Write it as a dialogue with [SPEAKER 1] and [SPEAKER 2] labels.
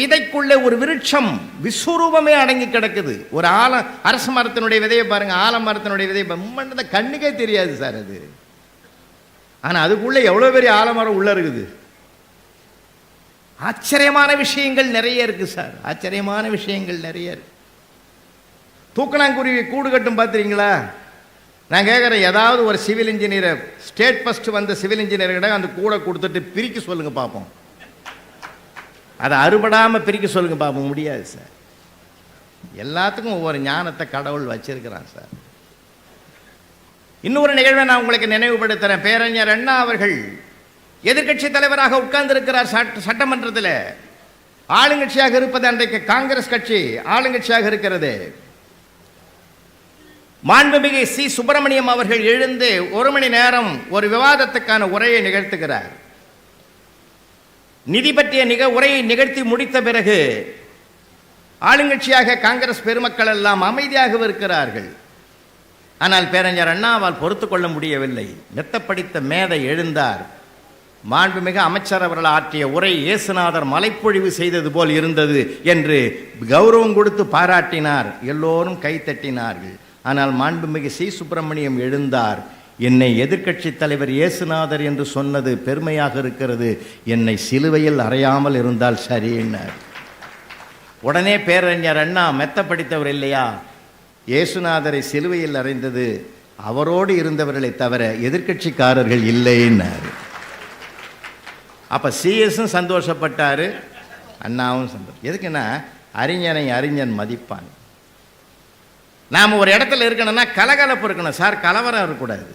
[SPEAKER 1] விதைக்குள்ளே ஒரு விருட்சம் விஸ்வரூபமே அடங்கி கிடக்குது. ஒரு அரச மரத்தினுடைய விதையை பாருங்க, ஆலமரத்தினுடைய விதையை கண்ணுக்கே தெரியாது சார் அது. ஆனால் அதுக்குள்ளே எவ்வளோ பெரிய ஆலமரம் உள்ள இருக்குது. ஆச்சரியமான விஷயங்கள் நிறைய இருக்கு சார், ஆச்சரியமான விஷயங்கள் நிறைய இருக்கு. தூக்கணாங்குருவி கூடு கட்டும் பார்த்துறீங்களா? நான் கேட்குறேன், ஏதாவது ஒரு சிவில் இன்ஜினியரை, ஸ்டேட் ஃபர்ஸ்ட் வந்த சிவில் இன்ஜினியர்கிட்ட அந்த கூடை கொடுத்துட்டு பிரிக்க சொல்லுங்க பார்ப்போம். அதை அறுபடாமல் பிரிக்க சொல்லுங்க பார்ப்போம். முடியாது சார். எல்லாத்துக்கும் ஒவ்வொரு ஞானத்தை கடவுள் வச்சிருக்கிறான் சார். இன்னொரு நிகழ்வை நான் உங்களுக்கு நினைவுபடுத்துகிறேன். பேரறிஞர் அண்ணா அவர்கள் எதிர்கட்சி தலைவராக உட்கார்ந்திருக்கிறார் சட்டமன்றத்தில். ஆளுங்கட்சியாக இருப்பது அன்றைக்கு காங்கிரஸ் கட்சி ஆளுங்கட்சியாக இருக்கிறது. மாண்புமிகு சி. சுப்பிரமணியம் அவர்கள் எழுந்து 1 மணி நேரம் ஒரு விவாதத்துக்கான உரையை நிகழ்த்துகிறார். நிதி பற்றிய உரையை நிகழ்த்தி முடித்த பிறகு ஆளுங்கட்சியாக காங்கிரஸ் பெருமக்கள் எல்லாம் அமைதியாக இருக்கிறார்கள். ஆனால் பேரறிஞர் அண்ணாவால் பொறுத்து கொள்ள முடியவில்லை. மெத்தப்படித்த மேதை எழுந்தார். மாண்புமிகு அமைச்சர் அவர்கள் ஆற்றிய உரை இயேசுநாதர் மலைப்பொழிவு செய்தது போல் இருந்தது என்று கௌரவம் கொடுத்து பாராட்டினார். எல்லோரும் கைத்தட்டினார்கள். ஆனால் மாண்புமிகு சி. சுப்பிரமணியம் எழுந்தார். என்னை எதிர்க்கட்சி தலைவர் இயேசுநாதர் என்று சொன்னது பெருமையாக இருக்கிறது, என்னை சிலுவையில் அறையாமல் இருந்தால் சரியினார். உடனே பேரறிஞர் அண்ணா மெத்த படித்தவர் இல்லையா, இயேசுநாதரை சிலுவையில் அறைந்தது அவரோடு இருந்தவர்களை தவிர எதிர்க்கட்சிக்காரர்கள் இல்லைன்னார். அப்போ சிஎஸும் சந்தோஷப்பட்டார், அண்ணாவும் சந்தோஷம். எதுக்குன்னா அறிஞனை அறிஞன் மதிப்பான். நாம் ஒரு இடத்துல இருக்கணும்னா கலகலப்பு இருக்கணும் சார், கலவரம் இருக்கக்கூடாது.